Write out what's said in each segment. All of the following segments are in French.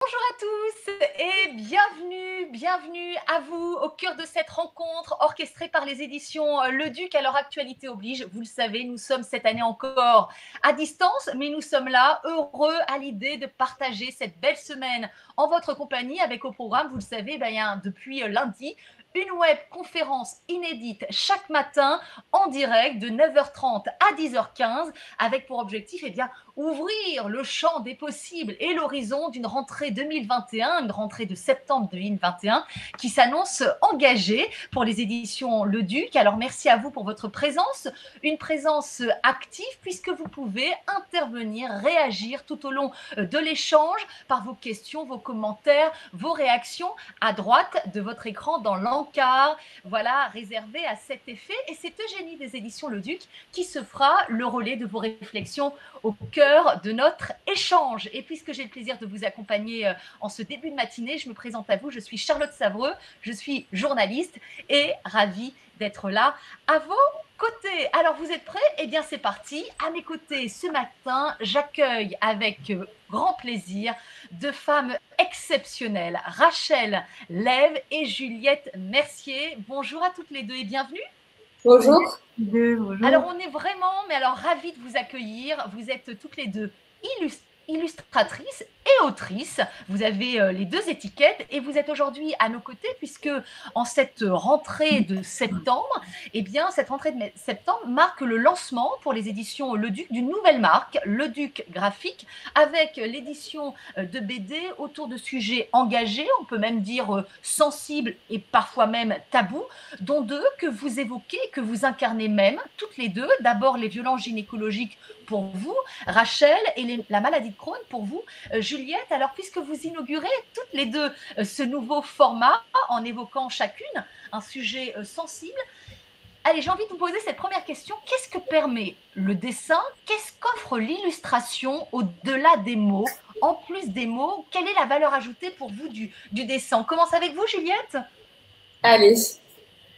Bonjour à tous et bienvenue à vous au cœur de cette rencontre orchestrée par les éditions Le Duc. Alors actualité oblige, vous le savez, nous sommes cette année encore à distance, mais nous sommes là, heureux à l'idée de partager cette belle semaine en votre compagnie avec au programme, vous le savez, depuis lundi, une web conférence inédite chaque matin en direct de 9h30 à 10h15 avec pour objectif ouvrir le champ des possibles et l'horizon d'une rentrée 2021, une rentrée de septembre 2021 qui s'annonce engagée pour les éditions Le Duc. Alors merci à vous pour votre présence, une présence active puisque vous pouvez intervenir, réagir tout au long de l'échange par vos questions, vos commentaires, vos réactions à droite de votre écran dans l'encart, voilà, réservé à cet effet. Et c'est Eugénie des éditions Le Duc qui se fera le relais de vos réflexions au cœur de notre échange. Et puisque j'ai le plaisir de vous accompagner en ce début de matinée, je me présente à vous, je suis Charlotte Savreux, je suis journaliste et ravie d'être là à vos côtés. Alors vous êtes prêts? Eh bien c'est parti. À mes côtés ce matin, j'accueille avec grand plaisir deux femmes exceptionnelles, Rachel Lève et Juliette Mercier. Bonjour à toutes les deux et bienvenue. Bonjour. Bonjour. Alors, on est vraiment, mais alors, ravis de vous accueillir. Vous êtes toutes les deux illustratrices et autrices. Vous avez les deux étiquettes et vous êtes aujourd'hui à nos côtés puisque en cette rentrée de septembre, eh bien, cette rentrée de septembre marque le lancement pour les éditions Le Duc d'une nouvelle marque, Le Duc Graphique, avec l'édition de BD autour de sujets engagés, on peut même dire sensibles et parfois même tabous, dont deux que vous évoquez, que vous incarnez même, toutes les deux. D'abord, les violences gynécologiques pour vous, Rachel, et la maladie de Crohn pour vous, Juliette. Alors, puisque vous inaugurez toutes les deux ce nouveau format en évoquant chacune un sujet sensible, allez, j'ai envie de vous poser cette première question. Qu'est-ce que permet le dessin? Qu'est-ce qu'offre l'illustration au-delà des mots? En plus des mots, quelle est la valeur ajoutée pour vous du dessin? On commence avec vous, Juliette. Allez.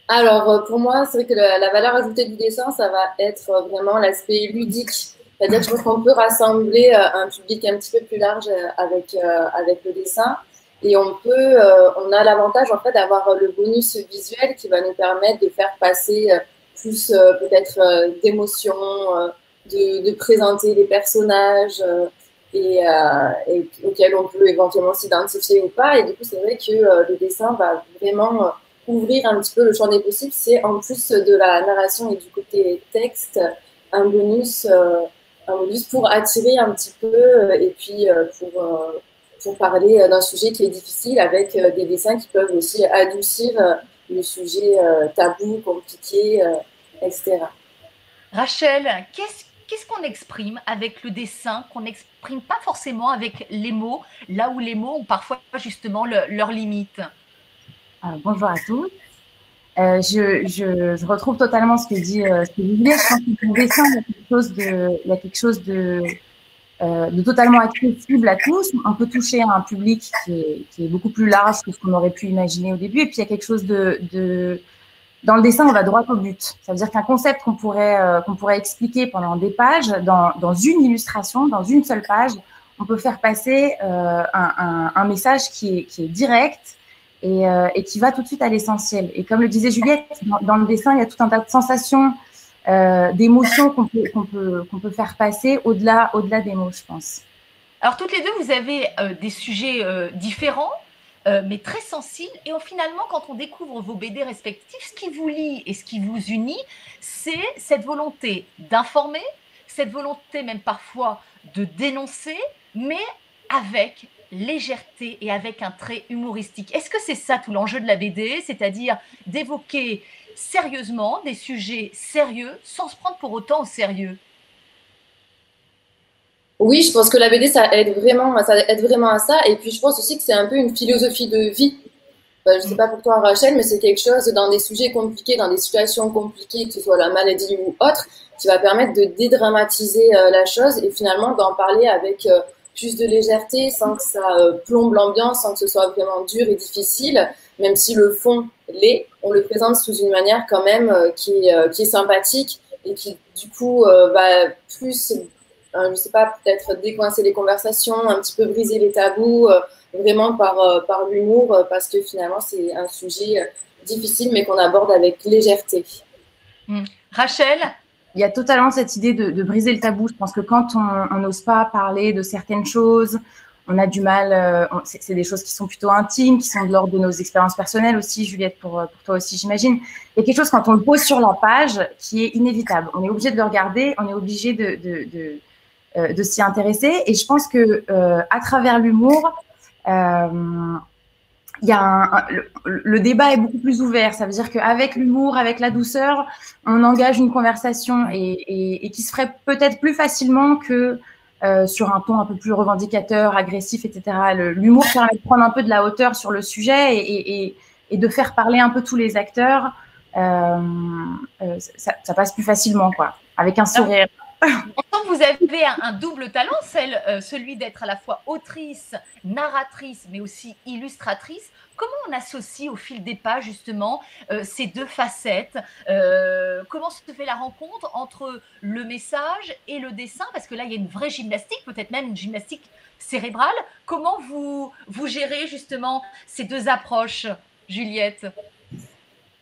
Alors, pour moi, c'est vrai que la valeur ajoutée du dessin, ça va être vraiment l'aspect ludique. C'est-à-dire que je pense qu'on peut rassembler un public un petit peu plus large avec le dessin. Et on a l'avantage en fait d'avoir le bonus visuel qui va nous permettre de faire passer plus peut-être d'émotions, de présenter les personnages et auxquels on peut éventuellement s'identifier ou pas. Et du coup, c'est vrai que le dessin va vraiment ouvrir un petit peu le champ des possibles. C'est en plus de la narration et du côté texte, un bonus pour attirer un petit peu et puis pour parler d'un sujet qui est difficile avec des dessins qui peuvent aussi adoucir le sujet tabou, compliqué, etc. Rachel, qu'est-ce qu'on exprime avec le dessin qu'on n'exprime pas forcément avec les mots, là où les mots ont parfois justement leurs limites? Bonjour à tous. Je retrouve totalement ce que dit Juliette. Je pense que dans le dessin, il y a quelque chose de totalement accessible à tous. On peut toucher à un public qui est beaucoup plus large que ce qu'on aurait pu imaginer au début. Et puis, il y a quelque chose dans le dessin, on va droit au but. Ça veut dire qu'un concept qu'on pourrait expliquer pendant des pages, dans une illustration, dans une seule page, on peut faire passer un message qui est direct et qui va tout de suite à l'essentiel. Et comme le disait Juliette, dans le dessin, il y a tout un tas de sensations, d'émotions qu'on peut faire passer au-delà des mots, je pense. Alors, toutes les deux, vous avez des sujets différents, mais très sensibles. Et finalement, quand on découvre vos BD respectifs, ce qui vous lie et ce qui vous unit, c'est cette volonté d'informer, cette volonté même parfois de dénoncer, mais avec légèreté et avec un trait humoristique. Est-ce que c'est ça tout l'enjeu de la BD, c'est-à-dire d'évoquer sérieusement des sujets sérieux sans se prendre pour autant au sérieux? Oui, je pense que la BD, ça aide vraiment à ça. Et puis, je pense aussi que c'est un peu une philosophie de vie. Je ne sais pas pour toi, Rachel, mais c'est quelque chose dans des sujets compliqués, dans des situations compliquées, que ce soit la maladie ou autre, qui va permettre de dédramatiser la chose et finalement d'en parler avec plus de légèreté, sans que ça plombe l'ambiance, sans que ce soit vraiment dur et difficile, même si le fond l'est, on le présente sous une manière quand même qui est sympathique et qui du coup va plus, je ne sais pas, peut-être décoincer les conversations, un petit peu briser les tabous, vraiment par l'humour, parce que finalement, c'est un sujet difficile, mais qu'on aborde avec légèreté. Rachel? Il y a totalement cette idée de briser le tabou. Je pense que quand on n'ose pas parler de certaines choses, on a du mal. C'est des choses qui sont plutôt intimes, qui sont de l'ordre de nos expériences personnelles aussi, Juliette, pour toi aussi, j'imagine. Il y a quelque chose, quand on le pose sur la page, qui est inévitable. On est obligé de le regarder, on est obligé de s'y intéresser. Et je pense que à travers l'humour, il y a le débat est beaucoup plus ouvert. Ça veut dire qu'avec l'humour, avec la douceur, on engage une conversation et qui se ferait peut-être plus facilement que sur un ton un peu plus revendicateur, agressif, etc. L'humour permet de prendre un peu de la hauteur sur le sujet et de faire parler un peu tous les acteurs. Ça passe plus facilement, quoi, avec un sourire. Vous avez un double talent, celui d'être à la fois autrice, narratrice, mais aussi illustratrice. Comment on associe au fil des pages justement ces deux facettes? Comment se fait la rencontre entre le message et le dessin? Parce que là, il y a une vraie gymnastique, peut-être même une gymnastique cérébrale. Comment vous gérez justement ces deux approches, Juliette?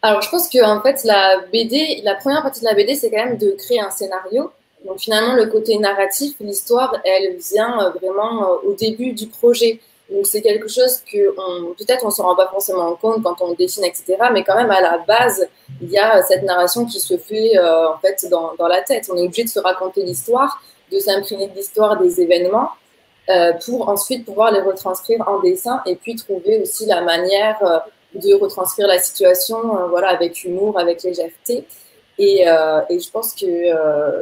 Alors, je pense que en fait, la BD, la première partie de la BD, c'est quand même de créer un scénario. Donc finalement, le côté narratif, l'histoire, elle vient vraiment au début du projet. Donc c'est quelque chose que peut-être on ne s'en rend pas forcément compte quand on dessine, etc. Mais quand même, à la base, il y a cette narration qui se fait en fait dans la tête. On est obligé de se raconter l'histoire, de s'imprégner de l'histoire des événements pour ensuite pouvoir les retranscrire en dessin et puis trouver aussi la manière de retranscrire la situation voilà, avec humour, avec légèreté. Et je pense que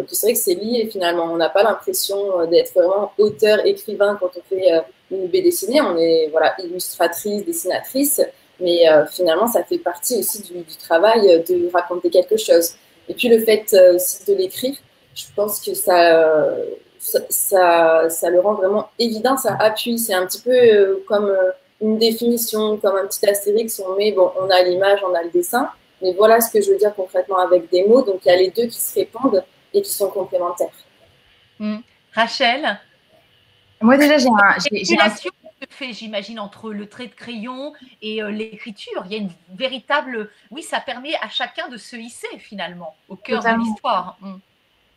c'est vrai que c'est lié finalement. On n'a pas l'impression d'être vraiment auteur, écrivain quand on fait une BD dessinée. On est voilà, illustratrice, dessinatrice, mais finalement ça fait partie aussi du travail de raconter quelque chose. Et puis le fait aussi de l'écrire, je pense que ça le rend vraiment évident, ça appuie. C'est un petit peu comme une définition, comme un petit astérix. On met, bon, on a l'image, on a le dessin. Mais voilà ce que je veux dire concrètement avec des mots. Donc, il y a les deux qui se répondent et qui sont complémentaires. Rachel? Moi, déjà, j'ai relation se fait, j'imagine, entre le trait de crayon et l'écriture. Il y a une véritable... Oui, ça permet à chacun de se hisser, finalement, au cœur de l'histoire.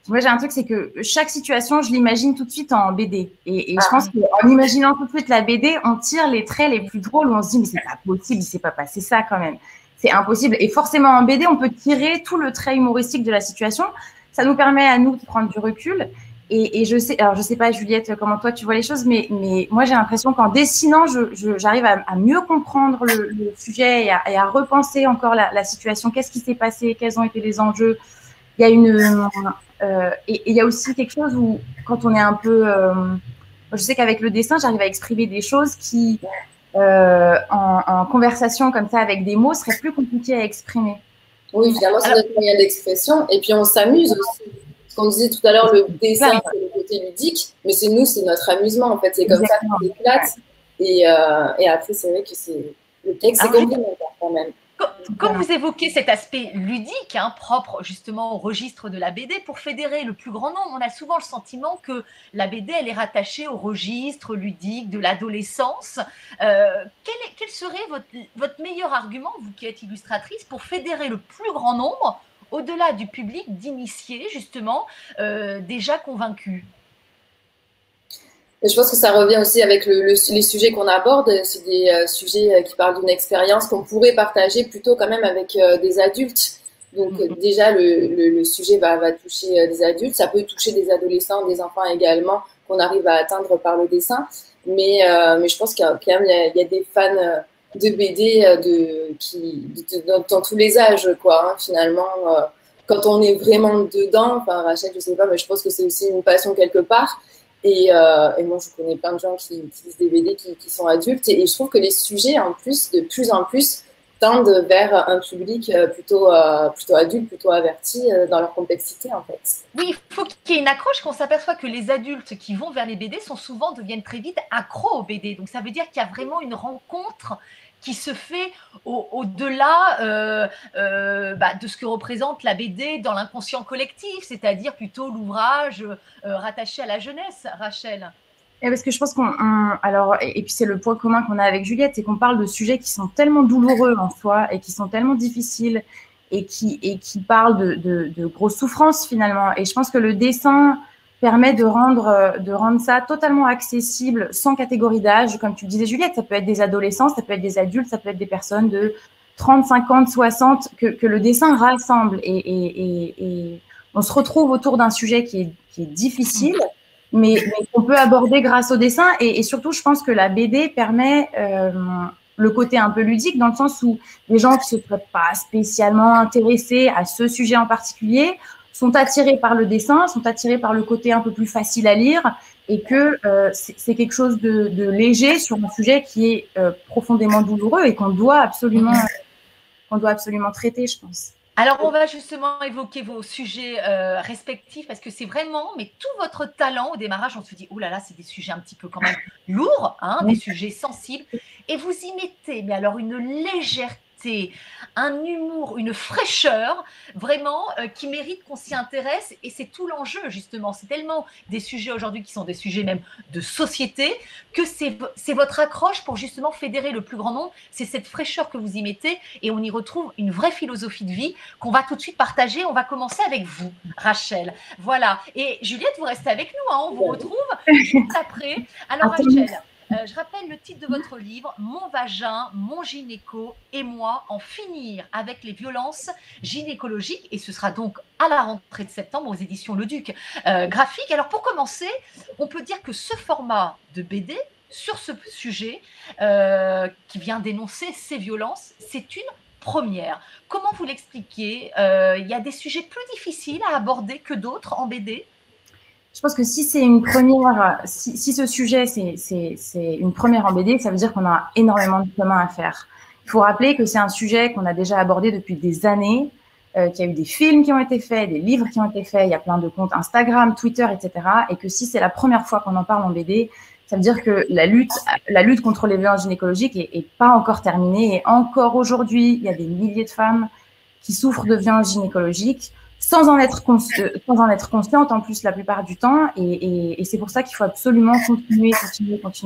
Moi, j'ai un truc, c'est que chaque situation, je l'imagine tout de suite en BD. Et je pense qu'en imaginant tout de suite la BD, on tire les traits les plus drôles où on se dit, mais c'est pas possible, il s'est pas passé ça quand même. C'est impossible. Et forcément, en BD, on peut tirer tout le trait humoristique de la situation. Ça nous permet à nous de prendre du recul. Et je sais, alors je sais pas, Juliette, comment toi tu vois les choses, mais moi j'ai l'impression qu'en dessinant, j'arrive à mieux comprendre le sujet et à repenser encore la situation. Qu'est-ce qui s'est passé? Quels ont été les enjeux? Il y a et il y a aussi quelque chose où, quand on est un peu, je sais qu'avec le dessin, j'arrive à exprimer des choses qui, en conversation comme ça avec des mots, seraient plus compliquées à exprimer. Oui, finalement, c'est notre moyen d'expression. Et puis, on s'amuse aussi. Ce qu'on disait tout à l'heure, le dessin, c'est le côté ludique, mais c'est nous, c'est notre amusement. En fait, c'est comme ça qu'on éclate. Et après, c'est vrai que le texte, c'est complémentaire quand même. Quand vous évoquez cet aspect ludique, propre justement au registre de la BD, pour fédérer le plus grand nombre, on a souvent le sentiment que la BD, elle est rattachée au registre ludique de l'adolescence. Quel serait votre meilleur argument, vous qui êtes illustratrice, pour fédérer le plus grand nombre, au-delà du public d'initiés, justement, déjà convaincus? Et je pense que ça revient aussi avec les sujets qu'on aborde. C'est des sujets qui parlent d'une expérience qu'on pourrait partager plutôt quand même avec des adultes. Donc déjà, le sujet va toucher des adultes. Ça peut toucher des adolescents, des enfants également, qu'on arrive à atteindre par le dessin. Mais je pense qu'il y a quand même il y a des fans de BD dans tous les âges, quoi. Finalement, quand on est vraiment dedans, enfin Rachel, je sais pas, mais je pense que c'est aussi une passion quelque part. Et moi, je connais plein de gens qui utilisent des BD qui sont adultes. Et je trouve que les sujets, en plus, de plus en plus, tendent vers un public plutôt adulte, plutôt averti dans leur complexité, en fait. Oui, il faut qu'il y ait une accroche, qu'on s'aperçoit que les adultes qui vont vers les BD deviennent très vite accros aux BD. Donc, ça veut dire qu'il y a vraiment une rencontre qui se fait au-delà de ce que représente la BD dans l'inconscient collectif, c'est-à-dire plutôt l'ouvrage rattaché à la jeunesse, Rachel. Et parce que je pense alors, et puis c'est le point commun qu'on a avec Juliette, c'est qu'on parle de sujets qui sont tellement douloureux en soi et qui sont tellement difficiles et qui parlent de grosses souffrances finalement. Et je pense que le dessin permet de rendre ça totalement accessible, sans catégorie d'âge. Comme tu le disais, Juliette, ça peut être des adolescents, ça peut être des adultes, ça peut être des personnes de 30, 50, 60, que le dessin rassemble. Et on se retrouve autour d'un sujet qui est difficile, mais qu'on peut aborder grâce au dessin. Et surtout, je pense que la BD permet le côté un peu ludique, dans le sens où les gens qui ne se seraient pas spécialement intéressés à ce sujet en particulier sont attirés par le dessin, sont attirés par le côté un peu plus facile à lire, et que c'est quelque chose de léger sur un sujet qui est profondément douloureux et qu'on doit absolument traiter, je pense. Alors, on va justement évoquer vos sujets respectifs, parce que c'est vraiment, mais tout votre talent au démarrage, on se dit, oh là là, c'est des sujets un petit peu quand même lourds, hein, des sujets sensibles, et vous y mettez, mais alors une légèreté, un humour, une fraîcheur, vraiment, qui mérite qu'on s'y intéresse, et c'est tout l'enjeu, justement. C'est tellement des sujets aujourd'hui qui sont des sujets même de société, que c'est votre accroche pour justement fédérer le plus grand nombre, c'est cette fraîcheur que vous y mettez, et on y retrouve une vraie philosophie de vie qu'on va tout de suite partager. On va commencer avec vous, Rachel. Voilà. Et Juliette, vous restez avec nous, hein, on vous retrouve juste après. Alors, Rachel, je rappelle le titre de votre livre, Mon vagin, mon gynéco et moi, en finir avec les violences gynécologiques. Et ce sera donc à la rentrée de septembre aux éditions Le Duc graphique. Alors, pour commencer, on peut dire que ce format de BD sur ce sujet qui vient dénoncer ces violences, c'est une première. Comment vous l'expliquez? Il y a des sujets plus difficiles à aborder que d'autres en BD? Je pense que si c'est une première, si ce sujet c'est une première en BD, ça veut dire qu'on a énormément de chemin à faire. Il faut rappeler que c'est un sujet qu'on a déjà abordé depuis des années, qu'il y a eu des films qui ont été faits, des livres qui ont été faits, il y a plein de comptes Instagram, Twitter, etc. Et que si c'est la première fois qu'on en parle en BD, ça veut dire que la lutte contre les violences gynécologiques est pas encore terminée. Et encore aujourd'hui, il y a des milliers de femmes qui souffrent de violences gynécologiques sans en être consciente en plus la plupart du temps. Et c'est pour ça qu'il faut absolument continuer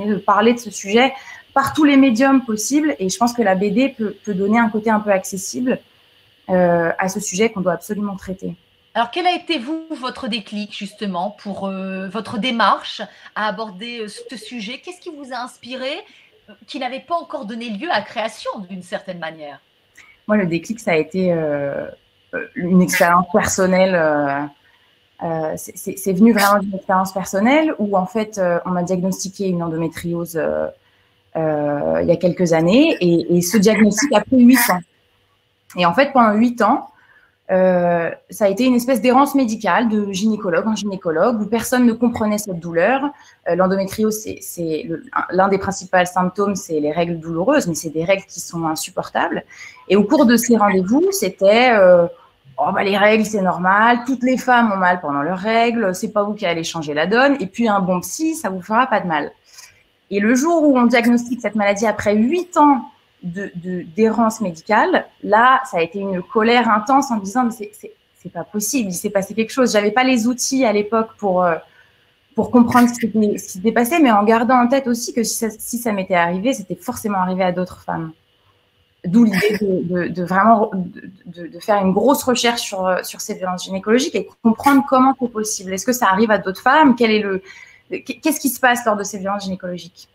de parler de ce sujet par tous les médiums possibles. Et je pense que la BD peut donner un côté un peu accessible à ce sujet qu'on doit absolument traiter. Alors, quel a été, votre déclic, justement, pour votre démarche à aborder ce sujet? Qu'est-ce qui vous a inspiré, qui n'avait pas encore donné lieu à création, d'une certaine manière? Moi, le déclic, ça a été une expérience personnelle. C'est venu vraiment d'une expérience personnelle où, en fait, on m'a diagnostiqué une endométriose il y a quelques années. Et ce diagnostic a pris 8 ans. Et en fait, pendant 8 ans, ça a été une espèce d'errance médicale de gynécologue en gynécologue où personne ne comprenait cette douleur. L'endométriose, l'un des principaux symptômes, c'est les règles douloureuses, mais c'est des règles qui sont insupportables. Et au cours de ces rendez-vous, c'était les règles, c'est normal, toutes les femmes ont mal pendant leurs règles, c'est pas vous qui allez changer la donne, et puis un bon psy, ça vous fera pas de mal. Et le jour où on diagnostique cette maladie après 8 ans d'errance médicale, là, ça a été une colère intense en me disant mais c'est pas possible, il s'est passé quelque chose. J'avais pas les outils à l'époque pour comprendre ce qui s'était passé, mais en gardant en tête aussi que si ça m'était arrivé, c'était forcément arrivé à d'autres femmes. D'où l'idée de vraiment faire une grosse recherche sur ces violences gynécologiques et comprendre comment c'est possible. Est-ce que ça arrive à d'autres femmes? Qu'est-ce qui se passe lors de ces violences gynécologiques?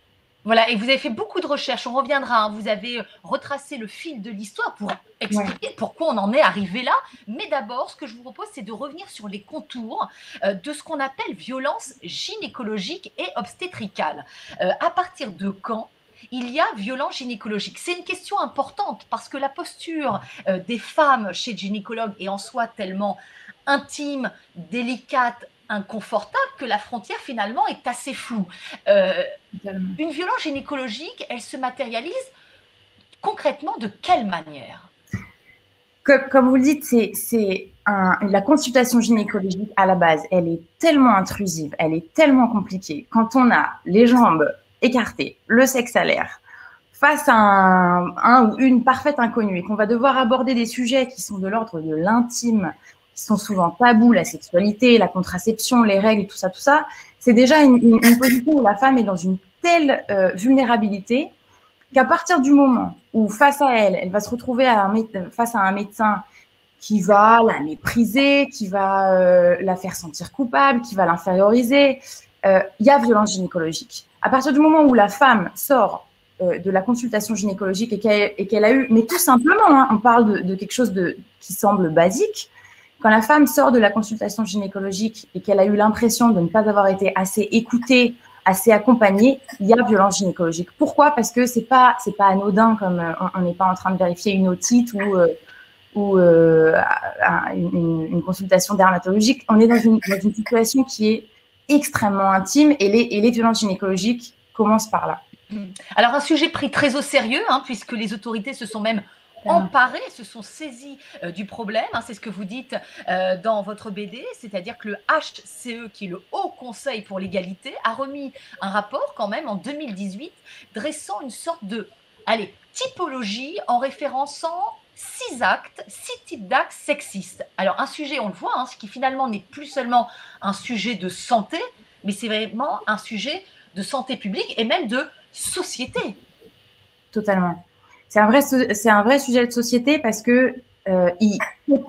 Voilà, et vous avez fait beaucoup de recherches, on reviendra, hein. Vous avez retracé le fil de l'histoire pour expliquer pourquoi on en est arrivé là. Mais d'abord, ce que je vous propose, c'est de revenir sur les contours de ce qu'on appelle violence gynécologique et obstétricale. À partir de quand il y a violence gynécologique? C'est une question importante parce que la posture des femmes chez le gynécologue est en soi tellement intime, délicate, inconfortable que la frontière finalement est assez floue. Une violence gynécologique, elle se matérialise concrètement de quelle manière? Comme vous le dites, la consultation gynécologique à la base, elle est tellement intrusive, elle est tellement compliquée. Quand on a les jambes écartées, le sexe à l'air, face à un ou une parfaite inconnue et qu'on va devoir aborder des sujets qui sont de l'ordre de l'intime, qui sont souvent tabous, la sexualité, la contraception, les règles, tout ça, c'est déjà une position où la femme est dans une telle vulnérabilité qu'à partir du moment où face à elle, elle va se retrouver face à un médecin qui va la mépriser, qui va la faire sentir coupable, qui va l'inférioriser, il y a violence gynécologique. À partir du moment où la femme sort de la consultation gynécologique et qu'elle a eu, mais tout simplement, hein, on parle de quelque chose qui semble basique, quand la femme sort de la consultation gynécologique et qu'elle a eu l'impression de ne pas avoir été assez écoutée, assez accompagnée, il y a violence gynécologique. Pourquoi? Parce que c'est pas anodin, comme on n'est pas en train de vérifier une otite ou une consultation dermatologique. On est dans une situation qui est extrêmement intime et les violences gynécologiques commencent par là. Alors, un sujet pris très au sérieux, hein, puisque les autorités se sont même emparées, se sont saisies du problème. Hein, c'est ce que vous dites dans votre BD, c'est-à-dire que le HCE, qui est le Haut Conseil pour l'égalité, a remis un rapport quand même en 2018 dressant une sorte de typologie en référençant 6 types d'actes sexistes. Alors, un sujet, on le voit, hein, ce qui finalement n'est plus seulement un sujet de santé, mais c'est vraiment un sujet de santé publique et même de société. Totalement. C'est un vrai sujet de société parce que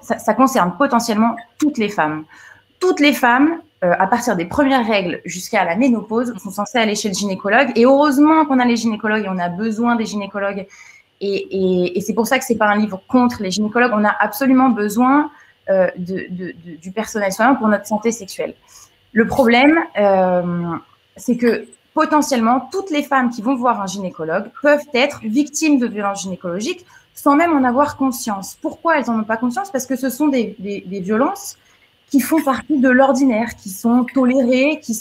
ça concerne potentiellement toutes les femmes. Toutes les femmes, à partir des premières règles jusqu'à la ménopause, sont censées aller chez le gynécologue. Et heureusement qu'on a les gynécologues et on a besoin des gynécologues. Et c'est pour ça que c'est pas un livre contre les gynécologues. On a absolument besoin du personnel soignant pour notre santé sexuelle. Le problème, c'est que potentiellement, toutes les femmes qui vont voir un gynécologue peuvent être victimes de violences gynécologiques sans même en avoir conscience. Pourquoi elles n'en ont pas conscience? Parce que ce sont des violences qui font partie de l'ordinaire, qui sont tolérées, qui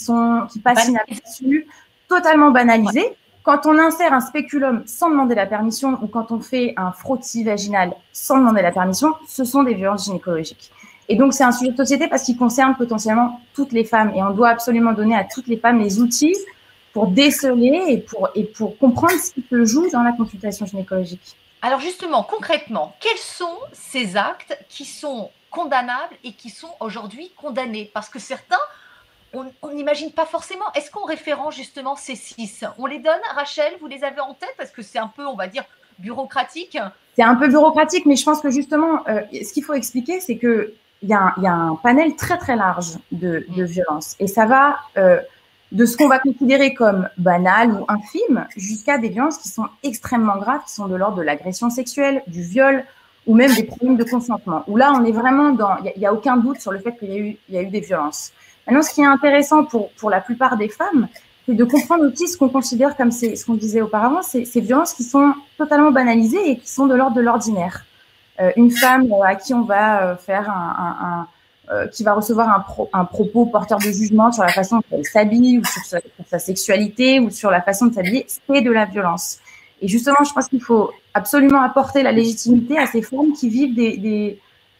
passent inaperçues, totalement banalisées. Quand on insère un spéculum sans demander la permission ou quand on fait un frottis vaginal sans demander la permission, ce sont des violences gynécologiques. Et donc, c'est un sujet de société parce qu'il concerne potentiellement toutes les femmes. Et on doit absolument donner à toutes les femmes les outils pour déceler et pour comprendre ce qui se joue dans la consultation gynécologique. Alors justement, concrètement, quels sont ces actes qui sont condamnables et qui sont aujourd'hui condamnés? Parce que certains, on n'imagine pas forcément. Est-ce qu'on référence justement ces 6? On les donne, Rachel, vous les avez en tête? Parce que c'est un peu, on va dire, bureaucratique. C'est un peu bureaucratique, mais je pense que justement, ce qu'il faut expliquer, c'est qu'il y a un panel très très large de violences. Et ça va de ce qu'on va considérer comme banal ou infime jusqu'à des violences qui sont extrêmement graves, qui sont de l'ordre de l'agression sexuelle, du viol ou même des problèmes de consentement. Où là, on est vraiment il n'y a aucun doute sur le fait qu'il y a eu des violences. Maintenant, ce qui est intéressant pour la plupart des femmes, c'est de comprendre aussi ce qu'on considère comme ce qu'on disait auparavant, ces violences qui sont totalement banalisées et qui sont de l'ordre de l'ordinaire. Une femme à qui on va faire qui va recevoir un propos porteur de jugement sur la façon dont elle s'habille ou sur sa sexualité ou sur la façon de s'habiller, c'est de la violence. Et justement, je pense qu'il faut absolument apporter la légitimité à ces femmes qui vivent des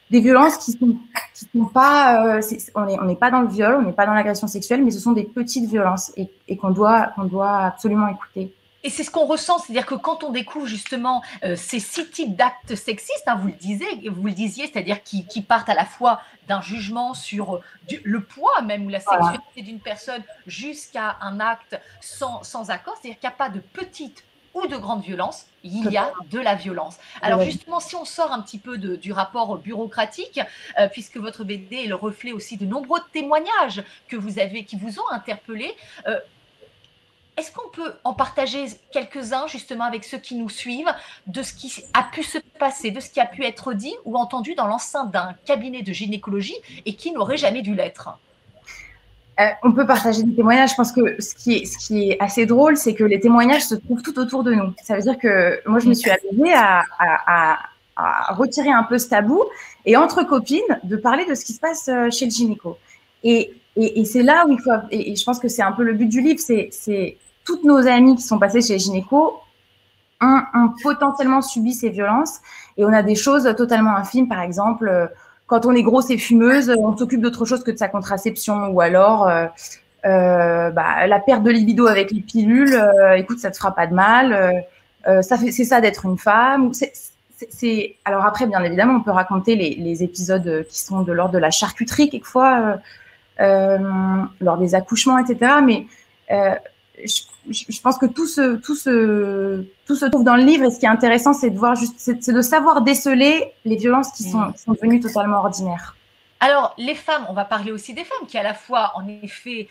violences qui sont pas, on n'est pas dans le viol, on n'est pas dans l'agression sexuelle, mais ce sont des petites violences et qu'on doit absolument écouter. Et c'est ce qu'on ressent, c'est-à-dire que quand on découvre justement ces 6 types d'actes sexistes, hein, vous le disiez, c'est-à-dire qui partent à la fois d'un jugement sur le poids même ou la sexualité d'une personne jusqu'à un acte sans accord, c'est-à-dire qu'il n'y a pas de petite ou de grande violence, il y a de la violence. Alors justement, si on sort un petit peu du rapport bureaucratique, puisque votre BD est le reflet aussi de nombreux témoignages qui vous ont interpellé, est-ce qu'on peut en partager quelques-uns justement avec ceux qui nous suivent de ce qui a pu se passer, de ce qui a pu être dit ou entendu dans l'enceinte d'un cabinet de gynécologie et qui n'aurait jamais dû l'être? On peut partager des témoignages. Je pense que ce qui est assez drôle, c'est que les témoignages se trouvent tout autour de nous. Ça veut dire que moi, je me suis amusée à retirer un peu ce tabou et entre copines de parler de ce qui se passe chez le gynéco. Et c'est là où il faut, et je pense que c'est un peu le but du livre, c'est toutes nos amies qui sont passées chez les gynécos ont potentiellement subi ces violences et on a des choses totalement infimes, par exemple, quand on est grosse et fumeuse, on s'occupe d'autre chose que de sa contraception ou alors la perte de libido avec les pilules, écoute, ça te fera pas de mal, c'est ça d'être une femme. Alors après, bien évidemment, on peut raconter les épisodes qui sont de l'ordre de la charcuterie quelquefois. lors des accouchements, etc. Mais je pense que tout se trouve dans le livre. Et ce qui est intéressant, c'est de voir c'est de savoir déceler les violences qui sont devenues totalement ordinaires. Alors, les femmes, on va parler aussi des femmes qui, à la fois, en effet,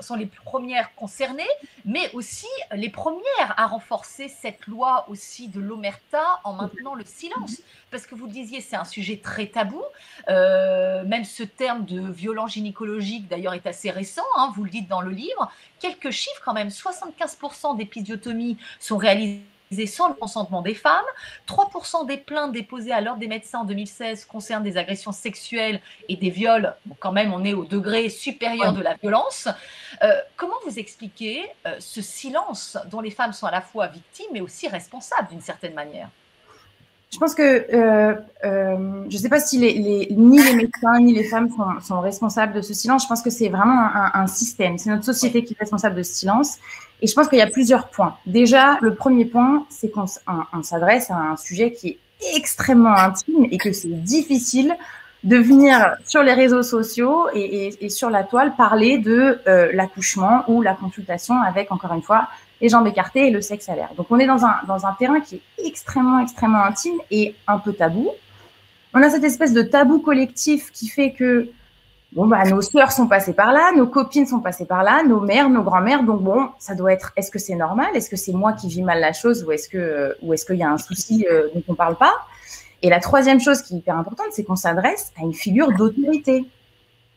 sont les premières concernées, mais aussi les premières à renforcer cette loi aussi de l'omerta en maintenant le silence. Parce que vous disiez, c'est un sujet très tabou. Même ce terme de violence gynécologique, d'ailleurs, est assez récent. Hein, vous le dites dans le livre. Quelques chiffres quand même. 75% d'épisiotomies sont réalisées sans le consentement des femmes. 3% des plaintes déposées à l'ordre des médecins en 2016 concernent des agressions sexuelles et des viols. Bon, quand même, on est au degré supérieur de la violence. Comment vous expliquez ce silence dont les femmes sont à la fois victimes mais aussi responsables d'une certaine manière? Je pense que je ne sais pas si ni les médecins ni les femmes sont responsables de ce silence. Je pense que c'est vraiment un système. C'est notre société qui est responsable de ce silence. Et je pense qu'il y a plusieurs points. Déjà, le premier point, c'est qu'on s'adresse à un sujet qui est extrêmement intime et que c'est difficile de venir sur les réseaux sociaux et sur la toile parler de l'accouchement ou la consultation avec, encore une fois, les jambes écartées et le sexe à l'air. Donc, on est dans un terrain qui est extrêmement, extrêmement intime et un peu tabou. On a cette espèce de tabou collectif qui fait que bon, bah, nos sœurs sont passées par là, nos copines sont passées par là, nos mères, nos grands-mères. Donc, bon, ça doit être, est-ce que c'est normal? Est-ce que c'est moi qui vis mal la chose ou est-ce qu'il y a un souci dont on ne parle pas? Et la troisième chose qui est hyper importante, c'est qu'on s'adresse à une figure d'autorité.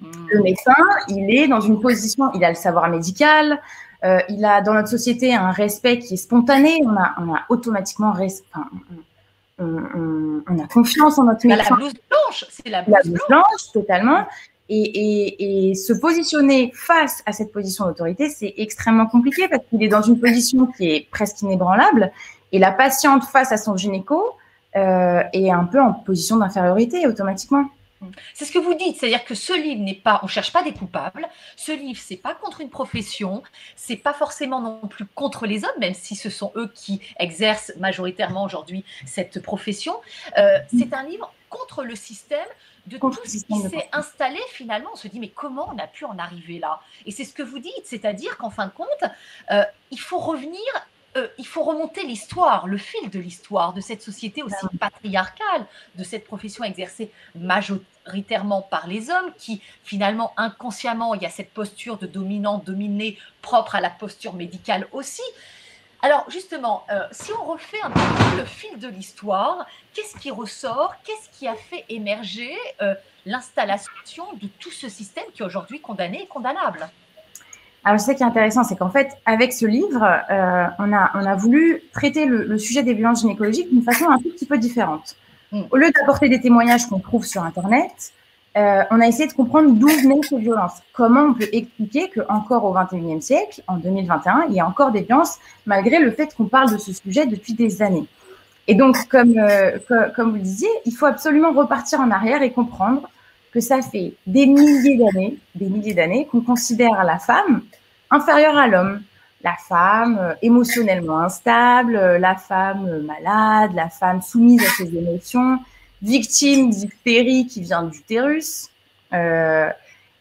Le médecin, il est dans une position, il a le savoir médical, il a dans notre société un respect qui est spontané, on a automatiquement on a confiance en notre médecin. La blouse blanche, c'est la blouse blanche, totalement. Et se positionner face à cette position d'autorité, c'est extrêmement compliqué parce qu'il est dans une position qui est presque inébranlable et la patiente face à son gynéco est un peu en position d'infériorité automatiquement. C'est ce que vous dites, c'est-à-dire que ce livre n'est pas, on ne cherche pas des coupables, ce livre, c'est pas contre une profession, c'est pas forcément non plus contre les hommes, même si ce sont eux qui exercent majoritairement aujourd'hui cette profession. C'est un livre contre le système de tout ce qui s'est installé finalement. On se dit, mais comment on a pu en arriver là? Et c'est ce que vous dites, c'est-à-dire qu'en fin de compte, il faut revenir... il faut remonter l'histoire, le fil de l'histoire de cette société aussi patriarcale, de cette profession exercée majoritairement par les hommes qui, finalement, inconsciemment, il y a cette posture de dominant-dominé propre à la posture médicale aussi. Alors, justement, si on refait un peu le fil de l'histoire, qu'est-ce qui ressort? Qu'est-ce qui a fait émerger l'installation de tout ce système qui est aujourd'hui condamné et condamnable? Alors, ce qui est intéressant, c'est qu'en fait, avec ce livre, on a voulu traiter le sujet des violences gynécologiques d'une façon un tout petit peu différente. Au lieu d'apporter des témoignages qu'on trouve sur Internet, on a essayé de comprendre d'où venaient ces violences. Comment on peut expliquer qu'encore au XXIe siècle, en 2021, il y a encore des violences, malgré le fait qu'on parle de ce sujet depuis des années. Et donc, comme vous le disiez, il faut absolument repartir en arrière et comprendre que ça fait des milliers d'années qu'on considère la femme inférieure à l'homme. La femme émotionnellement instable, la femme malade, la femme soumise à ses émotions, victime d'hystérie qui vient de l'utérus.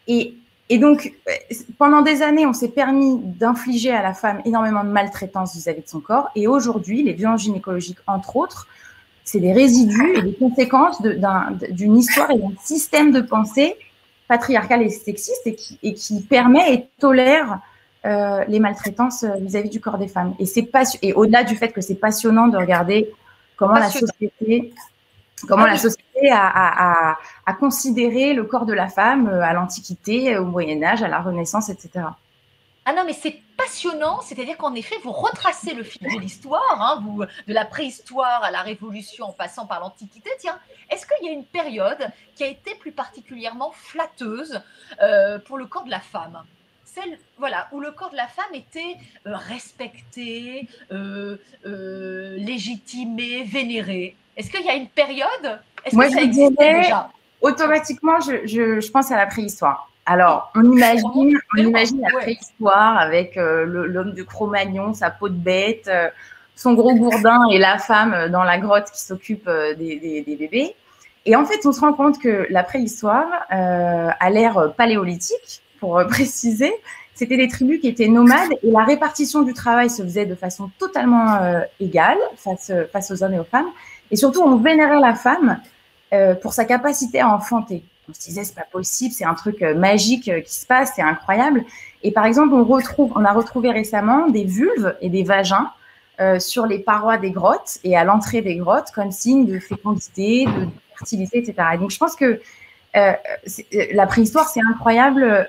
Et donc, pendant des années, on s'est permis d'infliger à la femme énormément de maltraitance vis-à-vis de son corps. Et aujourd'hui, les violences gynécologiques, entre autres, c'est des résidus et des conséquences d'une histoire et d'un système de pensée patriarcal et sexiste et qui permet et tolère les maltraitances vis-à-vis du corps des femmes. Et au-delà du fait que c'est passionnant de regarder comment la société a considéré le corps de la femme à l'Antiquité, au Moyen-Âge, à la Renaissance, etc. Ah non, mais c'est passionnant, c'est-à-dire qu'en effet, vous retracez le fil de l'histoire, hein, de la préhistoire à la Révolution en passant par l'Antiquité. Tiens, est-ce qu'il y a une période qui a été plus particulièrement flatteuse pour le corps de la femme? Celle, voilà, où le corps de la femme était respecté, légitimé, vénéré. Est-ce qu'il y a une période? Est-ce que ça existait déjà? Automatiquement, je pense à la préhistoire. Alors, on imagine la préhistoire avec l'homme de Cro-Magnon, sa peau de bête, son gros gourdin et la femme dans la grotte qui s'occupe des bébés. Et en fait, on se rend compte que la préhistoire, à l'ère paléolithique, pour préciser, c'était des tribus qui étaient nomades et la répartition du travail se faisait de façon totalement égale face aux hommes et aux femmes. Et surtout, on vénérait la femme pour sa capacité à enfanter. On se disait, c'est pas possible, c'est un truc magique qui se passe, c'est incroyable. Et par exemple, on a retrouvé récemment des vulves et des vagins sur les parois des grottes et à l'entrée des grottes comme signe de fécondité, de fertilité, etc. Et donc, je pense que la préhistoire, c'est incroyable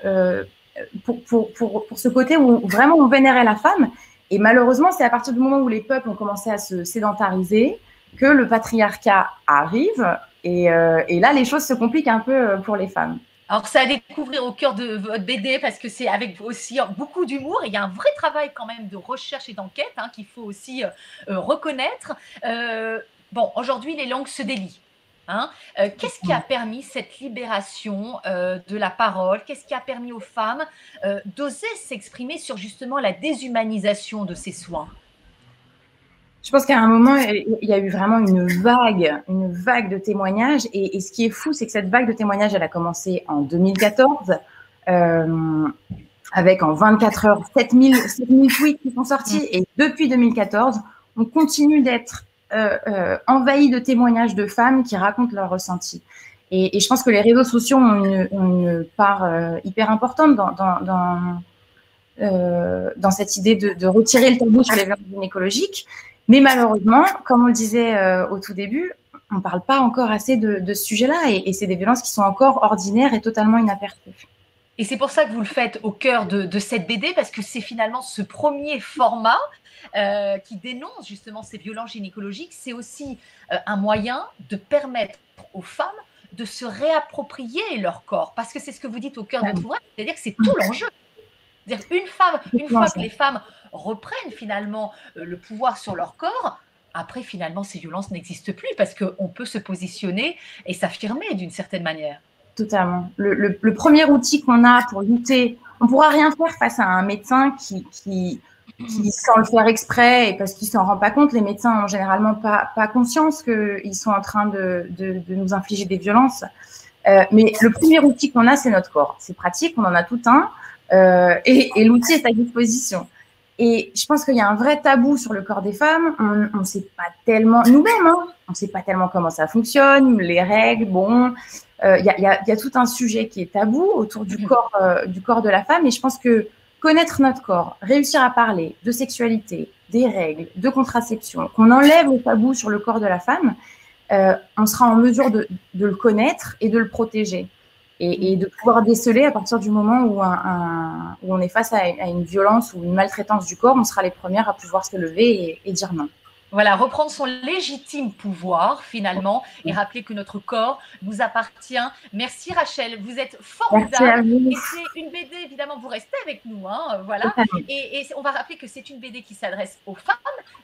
pour ce côté où vraiment on vénérait la femme. Et malheureusement, c'est à partir du moment où les peuples ont commencé à se sédentariser que le patriarcat arrive. Et là, les choses se compliquent un peu pour les femmes. Alors, c'est à découvrir au cœur de votre BD parce que c'est avec aussi beaucoup d'humour. Et il y a un vrai travail quand même de recherche et d'enquête qu'il faut aussi reconnaître. Bon, aujourd'hui, les langues se délient. Qu'est-ce qui a permis cette libération de la parole? Qu'est-ce qui a permis aux femmes d'oser s'exprimer sur justement la déshumanisation de ces soins? Je pense qu'à un moment, il y a eu vraiment une vague de témoignages. Et ce qui est fou, c'est que cette vague de témoignages, elle a commencé en 2014, avec en 24 heures 7000 tweets qui sont sortis. Et depuis 2014, on continue d'être envahi de témoignages de femmes qui racontent leurs ressentis. Et je pense que les réseaux sociaux ont une part hyper importante dans cette idée de retirer le tabou sur les violences gynécologiques. Mais malheureusement, comme on le disait au tout début, on ne parle pas encore assez de ce sujet-là et c'est des violences qui sont encore ordinaires et totalement inaperçues. Et c'est pour ça que vous le faites au cœur de cette BD, parce que c'est finalement ce premier format qui dénonce justement ces violences gynécologiques. C'est aussi un moyen de permettre aux femmes de se réapproprier leur corps, parce que c'est ce que vous dites au cœur de votre ouvrage, c'est-à-dire que c'est tout l'enjeu. C'est-à-dire une fois que les femmes reprennent finalement le pouvoir sur leur corps, après finalement ces violences n'existent plus parce qu'on peut se positionner et s'affirmer d'une certaine manière. Totalement. Le premier outil qu'on a pour lutter, on ne pourra rien faire face à un médecin qui sans le faire exprès et parce qu'il ne s'en rend pas compte. Les médecins n'ont généralement pas conscience qu'ils sont en train de nous infliger des violences. Mais le premier outil qu'on a, c'est notre corps. C'est pratique, on en a tout un. Et l'outil est à disposition. Et je pense qu'il y a un vrai tabou sur le corps des femmes. On ne sait pas tellement, nous-mêmes, on ne sait pas tellement comment ça fonctionne, les règles, bon. Il y a tout un sujet qui est tabou autour du corps de la femme. Et je pense que connaître notre corps, réussir à parler de sexualité, des règles, de contraception, qu'on enlève le tabou sur le corps de la femme, on sera en mesure de le connaître et de le protéger. Et de pouvoir déceler à partir du moment où on est face à une violence ou une maltraitance du corps, on sera les premières à pouvoir se lever et dire non. Voilà, reprendre son légitime pouvoir finalement et rappeler que notre corps nous appartient. Merci Rachel, vous êtes formidable. Et c'est une BD, évidemment, vous restez avec nous. Voilà. Et on va rappeler que c'est une BD qui s'adresse aux femmes,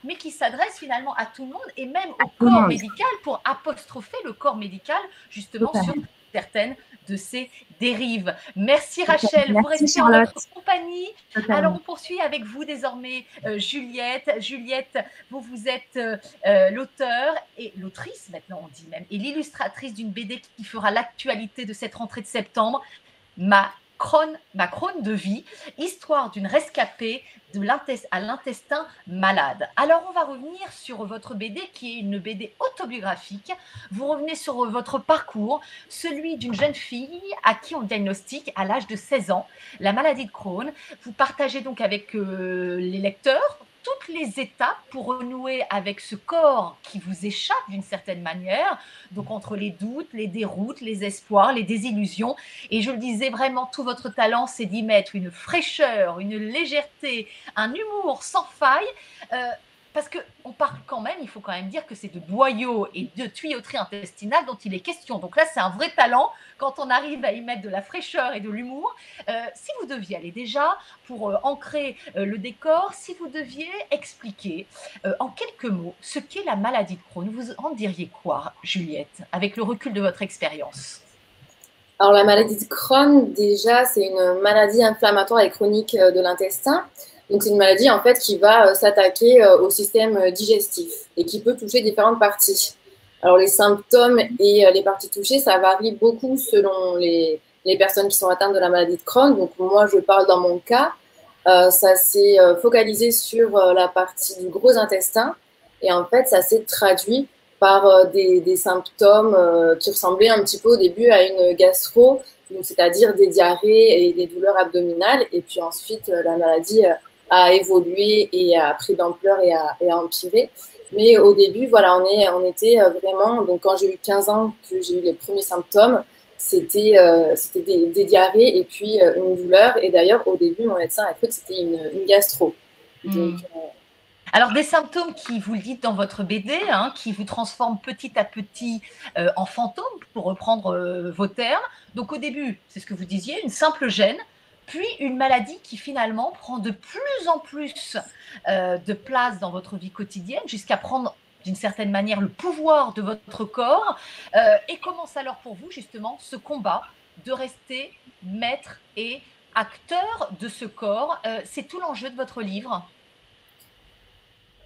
mais qui s'adresse finalement à tout le monde et même au corps médical pour apostropher le corps médical justement sur certaines de ces dérives. Merci Rachel, vous restez en notre compagnie. Alors on poursuit avec vous désormais Juliette. Juliette, vous êtes l'auteur et l'autrice maintenant on dit même, et l'illustratrice d'une BD qui fera l'actualité de cette rentrée de septembre, Ma crône de vie, histoire d'une rescapée à l'intestin malade. Alors, on va revenir sur votre BD qui est une BD autobiographique. Vous revenez sur votre parcours, celui d'une jeune fille à qui on diagnostique à l'âge de 16 ans la maladie de Crohn. Vous partagez donc avec les lecteurs toutes les étapes pour renouer avec ce corps qui vous échappe d'une certaine manière, donc entre les doutes, les déroutes, les espoirs, les désillusions. Et je le disais, vraiment, tout votre talent, c'est d'y mettre une fraîcheur, une légèreté, un humour sans faille, parce qu'on parle quand même, il faut quand même dire que c'est de boyaux et de tuyauterie intestinale dont il est question. Donc là, c'est un vrai talent quand on arrive à y mettre de la fraîcheur et de l'humour. Si vous deviez aller déjà, pour ancrer le décor, si vous deviez expliquer en quelques mots ce qu'est la maladie de Crohn, vous en diriez quoi, Juliette, avec le recul de votre expérience? Alors, la maladie de Crohn, déjà, c'est une maladie inflammatoire et chronique de l'intestin. Donc, c'est une maladie, en fait, qui va s'attaquer au système digestif et qui peut toucher différentes parties. Alors, les symptômes et les parties touchées, ça varie beaucoup selon les personnes qui sont atteintes de la maladie de Crohn. Donc, moi, je parle dans mon cas. Ça s'est focalisé sur la partie du gros intestin. Et en fait, ça s'est traduit par des symptômes qui ressemblaient un petit peu au début à une gastro, c'est-à-dire des diarrhées et des douleurs abdominales. Et puis ensuite, la maladie a évolué et a pris d'ampleur et a empiré. Mais au début, voilà, on était vraiment, donc quand j'ai eu 15 ans, que j'ai eu les premiers symptômes, c'était des diarrhées et puis une douleur. Et d'ailleurs, au début, mon médecin a cru que c'était une gastro. Donc, alors, des symptômes qui, vous le dites dans votre BD, hein, qui vous transforment petit à petit en fantôme, pour reprendre vos termes. Donc, au début, c'est ce que vous disiez, une simple gêne, puis une maladie qui finalement prend de plus en plus de place dans votre vie quotidienne, jusqu'à prendre d'une certaine manière le pouvoir de votre corps. Et commence alors pour vous justement ce combat de rester maître et acteur de ce corps. C'est tout l'enjeu de votre livre.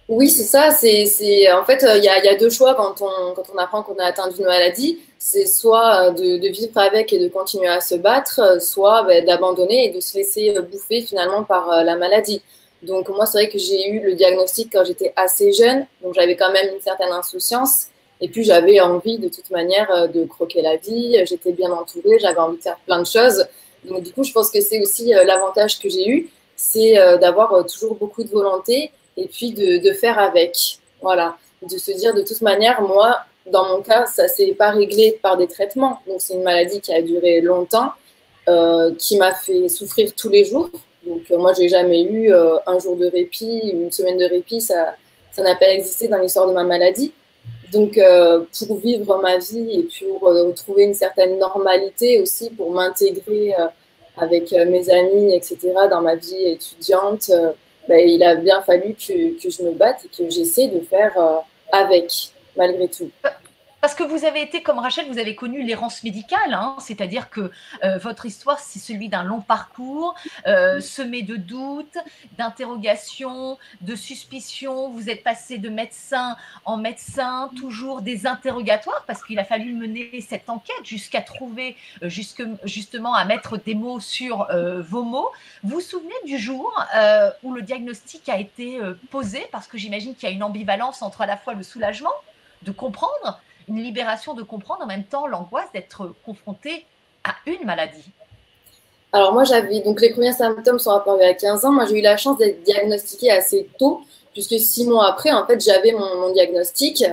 oui, c'est ça. En fait, il y a deux choix quand on apprend qu'on a atteint d'une maladie. C'est soit de vivre avec et de continuer à se battre, soit d'abandonner et de se laisser bouffer finalement par la maladie. Donc moi, c'est vrai que j'ai eu le diagnostic quand j'étais assez jeune, donc j'avais quand même une certaine insouciance. Et puis j'avais envie de toute manière de croquer la vie. J'étais bien entourée, j'avais envie de faire plein de choses. Donc du coup, je pense que c'est aussi l'avantage que j'ai eu, c'est d'avoir toujours beaucoup de volonté et puis de faire avec. Voilà. De se dire de toute manière, moi, dans mon cas, ça ne s'est pas réglé par des traitements. Donc, c'est une maladie qui a duré longtemps, qui m'a fait souffrir tous les jours. Donc, moi, je n'ai jamais eu un jour de répit, une semaine de répit. Ça n'a pas existé dans l'histoire de ma maladie. Donc, pour vivre ma vie et puis pour retrouver une certaine normalité aussi, pour m'intégrer avec mes amis, etc., dans ma vie étudiante, il a bien fallu que je me batte et que j'essaie de faire avec, malgré tout. Parce que vous avez été, comme Rachel, vous avez connu l'errance médicale, hein, c'est-à-dire que votre histoire, c'est celui d'un long parcours, semé de doutes, d'interrogations, de suspicions. Vous êtes passé de médecin en médecin, toujours des interrogatoires, parce qu'il a fallu mener cette enquête jusqu'à trouver, justement, à mettre des mots sur vos mots. Vous vous souvenez du jour où le diagnostic a été posé, parce que j'imagine qu'il y a une ambivalence entre à la fois le soulagement de comprendre, une libération de comprendre, en même temps l'angoisse d'être confronté à une maladie. Alors moi, donc les premiers symptômes sont apparus à 15 ans. Moi, j'ai eu la chance d'être diagnostiquée assez tôt, puisque 6 mois après, en fait, j'avais mon diagnostic.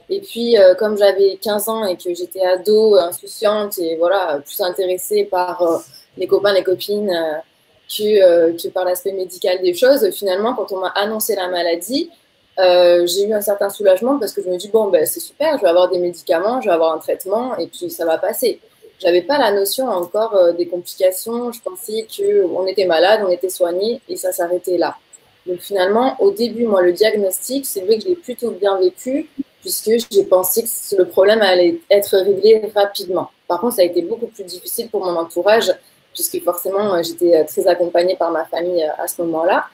Et puis, comme j'avais 15 ans et que j'étais ado, insouciante et voilà, plus intéressée par les copains, les copines que par l'aspect médical des choses, finalement, quand on m'a annoncé la maladie, j'ai eu un certain soulagement parce que je me dis, bon, c'est super, je vais avoir des médicaments, je vais avoir un traitement et puis ça va passer. J'avais pas la notion encore des complications. Je pensais qu'on était malade, on était soigné et ça s'arrêtait là. Donc finalement, au début, moi, le diagnostic, c'est vrai que je l'ai plutôt bien vécu puisque j'ai pensé que le problème allait être réglé rapidement. Par contre, ça a été beaucoup plus difficile pour mon entourage puisque forcément, j'étais très accompagnée par ma famille à ce moment-là.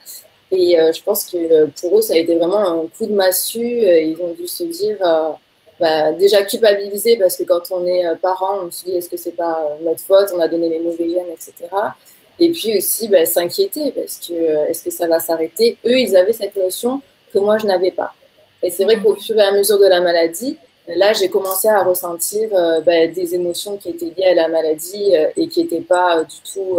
Et je pense que pour eux, ça a été vraiment un coup de massue. Ils ont dû se dire, déjà culpabiliser parce que quand on est parent, on se dit est-ce que c'est pas notre faute, on a donné les mauvais gènes, etc. Et puis aussi s'inquiéter parce que est-ce que ça va s'arrêter. Eux, ils avaient cette notion que moi, je n'avais pas. Et c'est vrai qu'au fur et à mesure de la maladie, là, j'ai commencé à ressentir des émotions qui étaient liées à la maladie et qui n'étaient pas du tout...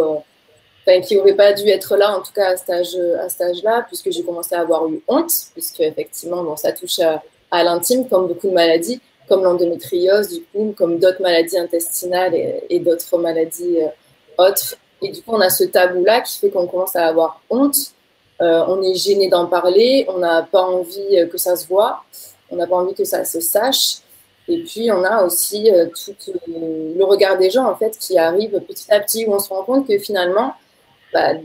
qui n'aurait pas dû être là, en tout cas à cet âge-là, puisque j'ai commencé à avoir eu honte, puisque effectivement, bon, ça touche à l'intime, comme beaucoup de maladies, comme l'endométriose, du coup, comme d'autres maladies intestinales et d'autres maladies autres. Et du coup, on a ce tabou-là qui fait qu'on commence à avoir honte, on est gêné d'en parler, on n'a pas envie que ça se voit, on n'a pas envie que ça se sache. Et puis, on a aussi tout le regard des gens, en fait, qui arrive petit à petit, où on se rend compte que finalement,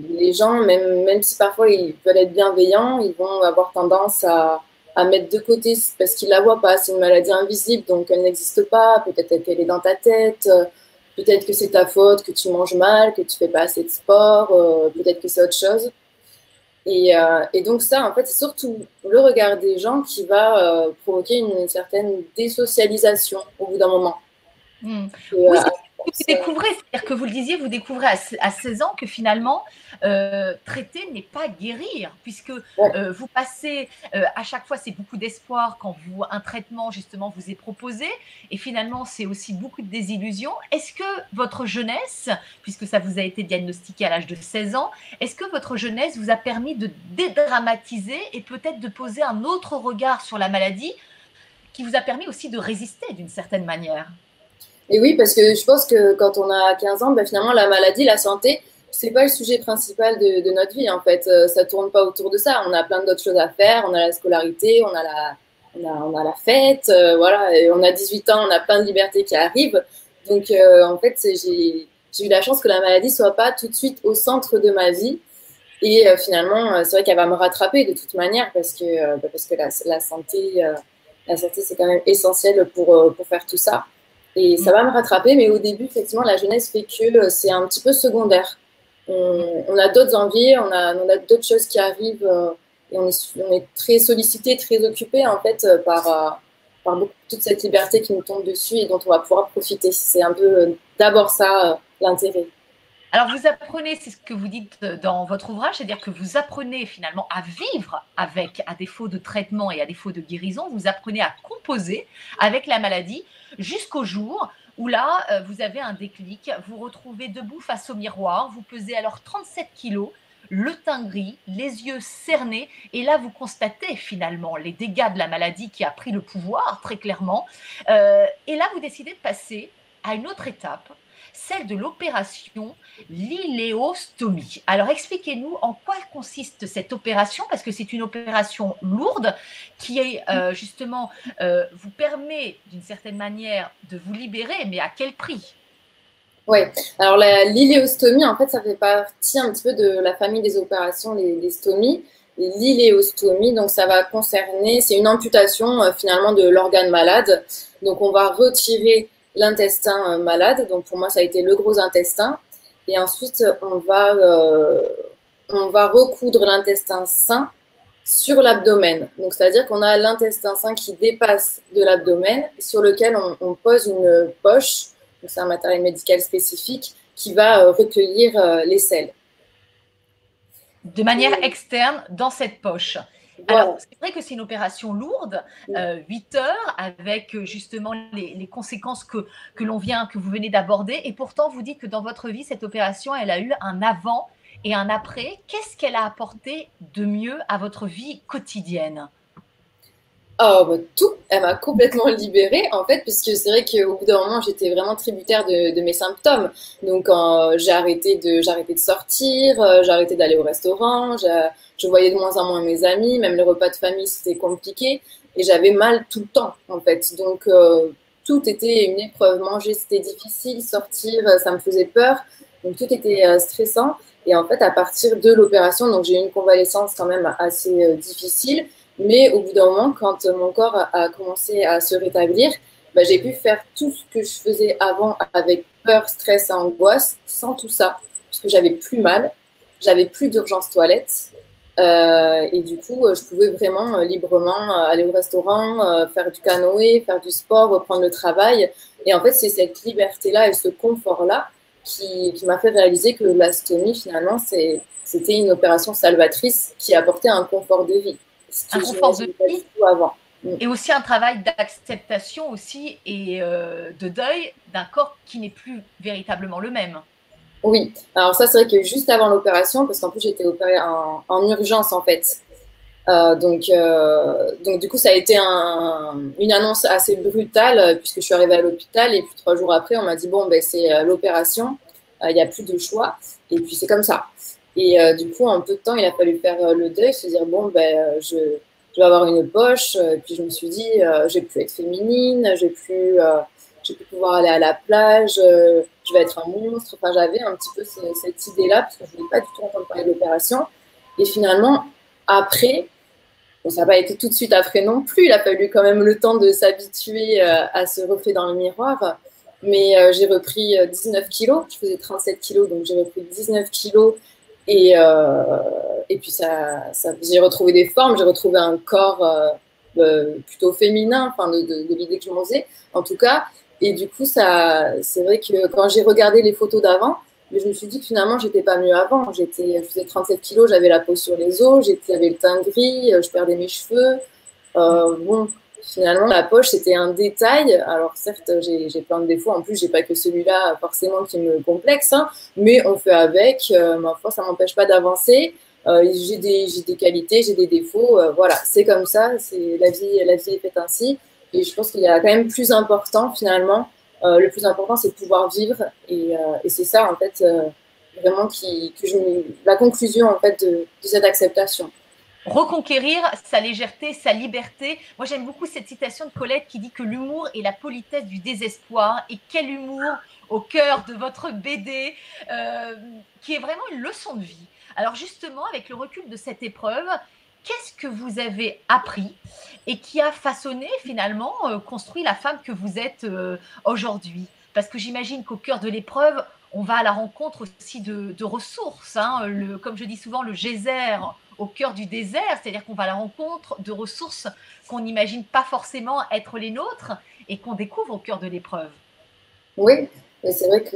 les gens, même si parfois ils veulent être bienveillants, ils vont avoir tendance à mettre de côté parce qu'ils ne la voient pas. C'est une maladie invisible, donc elle n'existe pas. Peut-être qu'elle est dans ta tête. Peut-être que c'est ta faute, que tu manges mal, que tu ne fais pas assez de sport. Peut-être que c'est autre chose. Et donc ça, en fait, c'est surtout le regard des gens qui va provoquer une certaine désocialisation au bout d'un moment. Mmh. Et, Oui, c'est ce que vous découvrez, c'est-à-dire que vous le disiez, vous découvrez à 16 ans que finalement, traiter n'est pas guérir, puisque ouais. vous passez, à chaque fois, c'est beaucoup d'espoir quand un traitement justement vous est proposé, et finalement, c'est aussi beaucoup de désillusions. Est-ce que votre jeunesse, puisque ça vous a été diagnostiqué à l'âge de 16 ans, est-ce que votre jeunesse vous a permis de dédramatiser et peut-être de poser un autre regard sur la maladie qui vous a permis aussi de résister d'une certaine manière? Et oui, parce que je pense que quand on a 15 ans, ben, finalement, la maladie, la santé, c'est pas le sujet principal de notre vie, en fait. Ça tourne pas autour de ça. On a plein d'autres choses à faire. On a la scolarité, on a la fête, voilà. Et on a 18 ans, on a plein de libertés qui arrivent. Donc, en fait, j'ai eu la chance que la maladie soit pas tout de suite au centre de ma vie. Et finalement, c'est vrai qu'elle va me rattraper de toute manière parce que la santé, c'est quand même essentiel pour faire tout ça. Et ça va me rattraper, mais au début, effectivement, la jeunesse fait que c'est un petit peu secondaire. On a d'autres envies, on a d'autres choses qui arrivent et on est très sollicité, très occupé en fait par toute cette liberté qui nous tombe dessus et dont on va pouvoir profiter. C'est un peu d'abord ça l'intérêt. Alors, vous apprenez, c'est ce que vous dites dans votre ouvrage, c'est-à-dire que vous apprenez finalement à vivre avec, à défaut de traitement et à défaut de guérison, vous apprenez à composer avec la maladie jusqu'au jour où là, vous avez un déclic, vous retrouvez debout face au miroir, vous pesez alors 37 kilos, le teint gris, les yeux cernés, et là, vous constatez finalement les dégâts de la maladie qui a pris le pouvoir, très clairement. Et là, vous décidez de passer à une autre étape, celle de l'opération l'iléostomie. Alors expliquez-nous en quoi consiste cette opération, parce que c'est une opération lourde qui est justement vous permet d'une certaine manière de vous libérer, mais à quel prix? Oui, alors l'iléostomie, en fait, ça fait partie un petit peu de la famille des opérations, les stomies. L'iléostomie, donc ça va concerner, c'est une amputation finalement de l'organe malade. Donc on va retirer l'intestin malade. Donc pour moi, ça a été le gros intestin. Et ensuite, on va recoudre l'intestin sain sur l'abdomen. Donc c'est-à-dire qu'on a l'intestin sain qui dépasse de l'abdomen, sur lequel on pose une poche. C'est un matériel médical spécifique qui va recueillir les selles. De manière externe dans cette poche. Voilà. Alors, c'est vrai que c'est une opération lourde, 8 heures, avec justement les conséquences que vous venez d'aborder. Et pourtant, vous dites que dans votre vie, cette opération, elle a eu un avant et un après. Qu'est-ce qu'elle a apporté de mieux à votre vie quotidienne? Oh, bah, tout, elle m'a complètement libérée, en fait, puisque c'est vrai qu'au bout d'un moment, j'étais vraiment tributaire de mes symptômes. Donc, j'ai arrêté de sortir, j'ai arrêté d'aller au restaurant, je voyais de moins en moins mes amis, même les repas de famille, c'était compliqué, et j'avais mal tout le temps, en fait. Donc, tout était une épreuve. Manger, c'était difficile, sortir, ça me faisait peur. Donc, tout était stressant. Et en fait, à partir de l'opération, donc j'ai eu une convalescence quand même assez difficile. Mais au bout d'un moment, quand mon corps a commencé à se rétablir, bah, j'ai pu faire tout ce que je faisais avant avec peur, stress et angoisse sans tout ça. Parce que j'avais plus mal, j'avais plus d'urgence toilette. Et du coup, je pouvais vraiment librement aller au restaurant, faire du canoë, faire du sport, reprendre le travail. Et en fait, c'est cette liberté-là et ce confort-là qui m'a fait réaliser que l'astomie, finalement, c'était une opération salvatrice qui apportait un confort de vie. Un confort de vie avant. Et aussi un travail d'acceptation aussi et de deuil d'un corps qui n'est plus véritablement le même. Oui, alors ça c'est vrai que juste avant l'opération, parce qu'en plus j'étais opérée en urgence en fait. Donc du coup ça a été une annonce assez brutale puisque je suis arrivée à l'hôpital et puis 3 jours après on m'a dit bon ben c'est l'opération, il n'y a plus de choix et puis c'est comme ça. Et du coup, en peu de temps, il a fallu faire le deuil, se dire bon, ben, je vais avoir une poche. Puis je me suis dit, je vais plus être féminine, je vais plus pouvoir aller à la plage, je vais être un monstre. Enfin, j'avais un petit peu cette idée-là parce que je ne voulais pas du tout entendre parler de l'opération. Et finalement, après, bon, ça n'a pas été tout de suite après non plus. Il a fallu quand même le temps de s'habituer à ce reflet dans le miroir. Mais j'ai repris 19 kilos. Je faisais 37 kilos, donc j'ai repris 19 kilos. Et puis, j'ai retrouvé des formes, j'ai retrouvé un corps plutôt féminin, enfin, de l'idée que je m'en faisais, en tout cas. Et du coup, c'est vrai que quand j'ai regardé les photos d'avant, je me suis dit que finalement, j'étais pas mieux avant. Je faisais 37 kilos, j'avais la peau sur les os, j'avais le teint gris, je perdais mes cheveux. Bon, finalement, la poche, c'était un détail. Alors, certes, j'ai plein de défauts. En plus, j'ai pas que celui-là forcément qui me complexe, hein, mais on fait avec. Ma foi, ça m'empêche pas d'avancer. J'ai des qualités, j'ai des défauts. Voilà, c'est comme ça. La vie est faite ainsi. Et je pense qu'il y a quand même plus important, finalement. Le plus important, c'est de pouvoir vivre. Et c'est ça, en fait, vraiment la conclusion, en fait, de cette acceptation. Reconquérir sa légèreté, sa liberté. Moi, j'aime beaucoup cette citation de Colette qui dit que l'humour est la politesse du désespoir. Et quel humour au cœur de votre BD, qui est vraiment une leçon de vie. Alors justement, avec le recul de cette épreuve, qu'est-ce que vous avez appris et qui a façonné, finalement, construit la femme que vous êtes aujourd'hui? Parce que j'imagine qu'au cœur de l'épreuve, on va à la rencontre aussi de ressources. Hein, comme je dis souvent, le geyser au cœur du désert, c'est-à-dire qu'on va à la rencontre de ressources qu'on n'imagine pas forcément être les nôtres et qu'on découvre au cœur de l'épreuve. Oui, mais c'est vrai que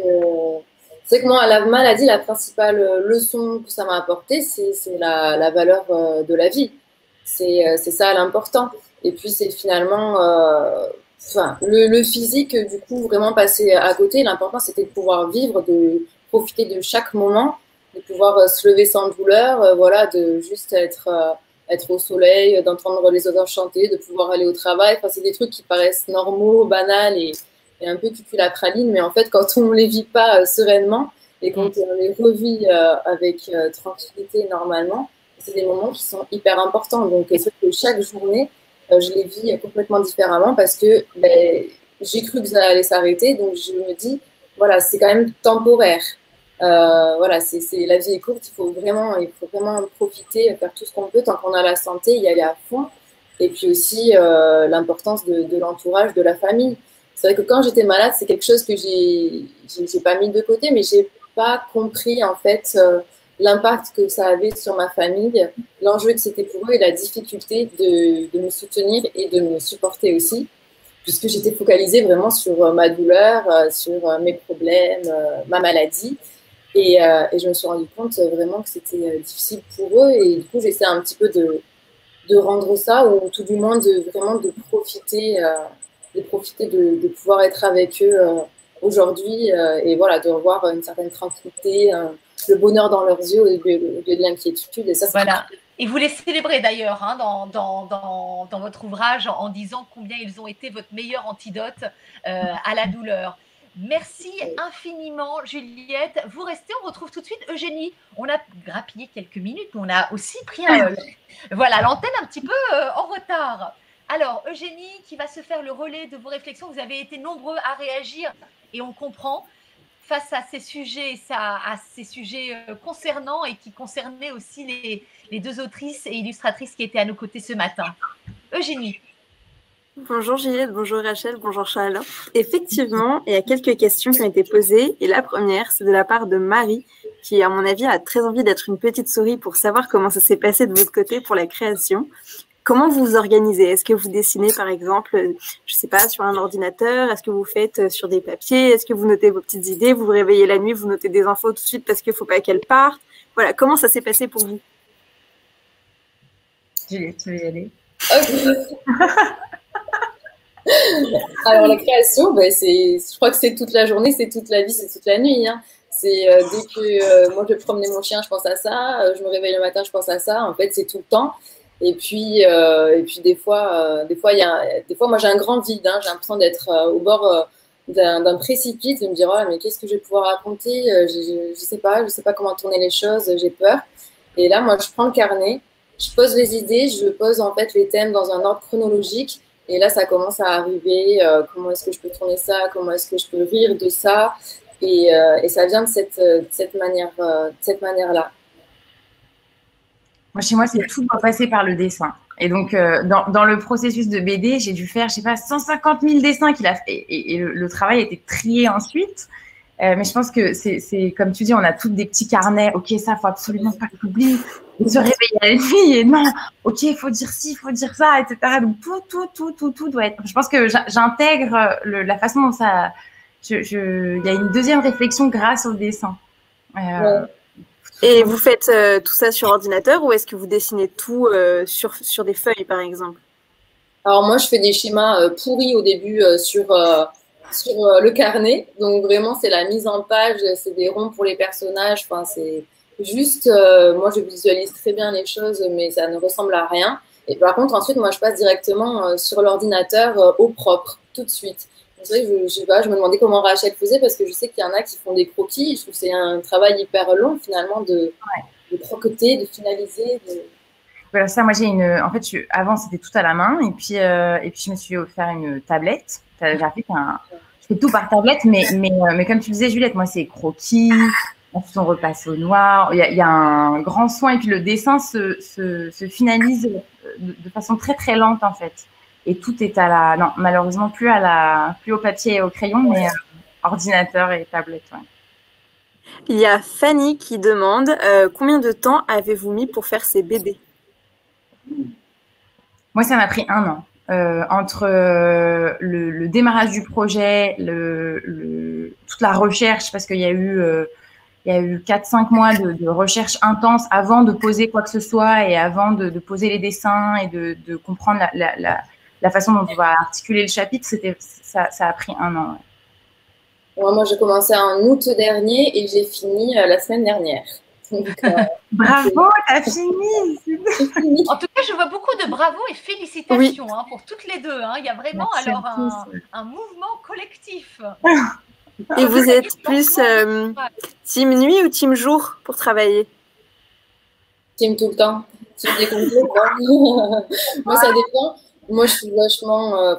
moi, la maladie, la principale leçon que ça m'a apporté, c'est la valeur de la vie. C'est ça l'important. Et puis, c'est finalement, le physique, du coup, vraiment passer à côté. L'important, c'était de pouvoir vivre, de profiter de chaque moment, de pouvoir se lever sans douleur, voilà, de juste être au soleil, d'entendre les oiseaux chanter, de pouvoir aller au travail. Enfin, c'est des trucs qui paraissent normaux, banals et un peu cuculapraline, mais en fait, quand on ne les vit pas sereinement et quand on les revit avec tranquillité normalement, c'est des moments qui sont hyper importants. Donc, c'est vrai que chaque journée, je les vis complètement différemment parce que j'ai cru que ça allait s'arrêter. Donc, je me dis, voilà, c'est quand même temporaire. Voilà, la vie est courte, il faut vraiment en profiter, faire tout ce qu'on peut tant qu'on a la santé, y aller à fond. Et puis aussi l'importance de l'entourage, de la famille. C'est vrai que quand j'étais malade, c'est quelque chose que j'ai pas mis de côté, mais j'ai pas compris en fait l'impact que ça avait sur ma famille, l'enjeu que c'était pour eux et la difficulté de me soutenir et de me supporter aussi, puisque j'étais focalisée vraiment sur ma douleur, sur mes problèmes, ma maladie. Et je me suis rendu compte vraiment que c'était difficile pour eux. Et du coup, j'essaie un petit peu de rendre ça, ou tout du moins vraiment de profiter de pouvoir être avec eux aujourd'hui et voilà, de revoir une certaine tranquillité, le bonheur dans leurs yeux au lieu de l'inquiétude. Et ça, voilà. Et vous les célébrez d'ailleurs hein, dans votre ouvrage en disant combien ils ont été votre meilleur antidote à la douleur. Merci infiniment, Juliette. Vous restez, on retrouve tout de suite Eugénie. On a grappillé quelques minutes, mais on a aussi pris l'antenne un petit peu en retard. Alors, Eugénie, qui va se faire le relais de vos réflexions, vous avez été nombreux à réagir et on comprend face à ces sujets, concernants et qui concernaient aussi les deux autrices et illustratrices qui étaient à nos côtés ce matin. Eugénie. Bonjour Juliette, bonjour Rachel, bonjour Charles. Effectivement, il y a quelques questions qui ont été posées et la première, c'est de la part de Marie qui, à mon avis, a très envie d'être une petite souris pour savoir comment ça s'est passé de votre côté pour la création. Comment vous vous organisez? Est-ce que vous dessinez, par exemple, je ne sais pas, sur un ordinateur? Est-ce que vous faites sur des papiers? Est-ce que vous notez vos petites idées? Vous vous réveillez la nuit, vous notez des infos tout de suite parce qu'il ne faut pas qu'elles partent? Voilà, comment ça s'est passé pour vous? Juliette, tu veux y aller? Ok. Alors la création, je crois que c'est toute la journée, c'est toute la vie, c'est toute la nuit. Hein. C'est dès que moi je vais promener mon chien, je pense à ça. Je me réveille le matin, je pense à ça. En fait, c'est tout le temps. Et puis des fois, moi j'ai un grand vide. Hein. J'ai l'impression d'être au bord d'un précipice, de me dire oh, mais qu'est-ce que je vais pouvoir raconter? Je sais pas comment tourner les choses. J'ai peur. Et là, moi, je prends le carnet, je pose les idées, je pose en fait les thèmes dans un ordre chronologique. Et là, ça commence à arriver. Comment est-ce que je peux tourner ça? Comment est-ce que je peux rire de ça? Et ça vient de cette manière-là. Moi, chez moi, c'est tout doit passer par le dessin. Et donc, dans le processus de BD, j'ai dû faire, je sais pas, 150 000 dessins qu'il a fait. Et le travail a été trié ensuite. Mais je pense que c'est comme tu dis, on a toutes des petits carnets. Ok, ça, faut absolument pas que j'oublie. Et se réveiller à la nuit et non, ok, il faut dire ci, il faut dire ça, etc. Donc tout doit être. Je pense que j'intègre la façon dont ça. Il y a une deuxième réflexion grâce au dessin. Ouais. Et vous faites tout ça sur ordinateur ou est-ce que vous dessinez tout sur des feuilles, par exemple? Alors moi, je fais des schémas pourris au début sur le carnet. Donc vraiment, c'est la mise en page, c'est des ronds pour les personnages. Enfin, c'est juste, moi, je visualise très bien les choses, mais ça ne ressemble à rien. Et par contre, ensuite, moi, je passe directement sur l'ordinateur au propre, tout de suite. C'est vrai que je sais pas, je me demandais comment Rachel faisait parce que je sais qu'il y en a qui font des croquis. Je trouve que c'est un travail hyper long finalement de croqueter, de finaliser. Voilà, ça, moi, en fait, avant, c'était tout à la main. Et puis, je me suis offert une tablette. Je fais tout par tablette. Mais comme tu disais, Juliette, moi, c'est croquis. Ensuite, on repasse au noir. Il y a un grand soin. Et puis, le dessin se finalise de façon très, très lente, en fait. Et tout est non, malheureusement, plus au papier et au crayon, mais ordinateur et tablette, ouais. Il y a Fanny qui demande combien de temps avez-vous mis pour faire ces BD? Moi, ça m'a pris 1 an. Entre le démarrage du projet, toute la recherche, parce qu'il y a eu 4-5 mois de recherche intense avant de poser quoi que ce soit et avant de poser les dessins et de comprendre la façon dont on va articuler le chapitre. Ça a pris 1 an. Ouais. Moi, j'ai commencé en août dernier et j'ai fini la semaine dernière. Donc, bravo, t'as fini. En tout cas, je vois beaucoup de bravo et félicitations pour toutes les deux. Il y a vraiment un mouvement collectif. Et vous êtes plus team nuit ou team jour pour travailler? Team tout le temps. Team décompté, moi, ça dépend. Moi, je suis vachement.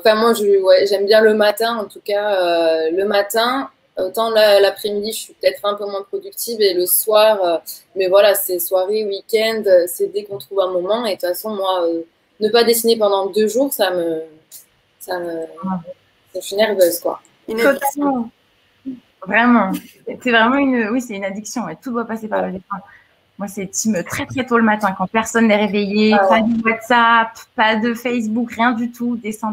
J'aime bien le matin, en tout cas. Le matin, autant l'après-midi, je suis peut-être un peu moins productive et le soir, mais voilà, c'est soirée, week-end, c'est dès qu'on trouve un moment. Et de toute façon, moi, ne pas dessiner pendant 2 jours, ça je suis nerveuse, quoi. Totalement. Vraiment. C'est vraiment c'est une addiction. Et tout doit passer par le dessin. Moi, c'est team très, très tôt le matin, quand personne n'est réveillé, pas de WhatsApp, pas de Facebook, rien du tout. Descends.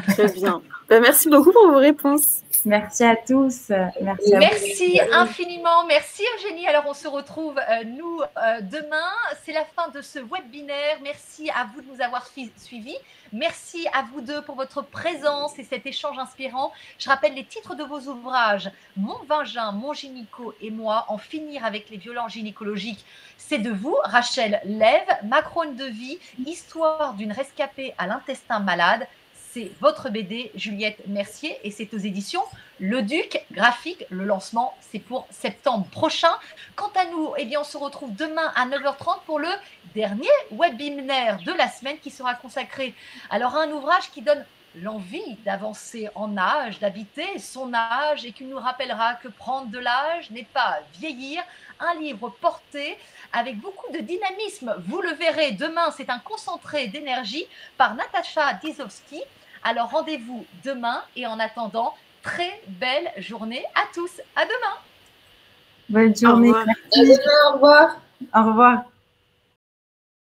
Très bien. Merci beaucoup pour vos réponses. Merci à tous. Merci infiniment. Merci Eugénie. Alors, on se retrouve, nous, demain. C'est la fin de ce webinaire. Merci à vous de nous avoir suivis. Merci à vous deux pour votre présence et cet échange inspirant. Je rappelle les titres de vos ouvrages. Mon vagin, mon gynéco et moi, en finir avec les violences gynécologiques. C'est de vous, Rachel Lève, Ma chronie de vie, histoire d'une rescapée à l'intestin malade. C'est votre BD, Juliette Mercier, et c'est aux éditions Le Duc graphique. Le lancement, c'est pour septembre prochain. Quant à nous, on se retrouve demain à 9h30 pour le dernier webinaire de la semaine qui sera consacré à un ouvrage qui donne l'envie d'avancer en âge, d'habiter son âge et qui nous rappellera que prendre de l'âge n'est pas vieillir. Un livre porté avec beaucoup de dynamisme. Vous le verrez demain, c'est un concentré d'énergie par Natacha Dizowski. Alors rendez-vous demain et en attendant, très belle journée à tous. À demain. Bonne journée. Au revoir. Au revoir.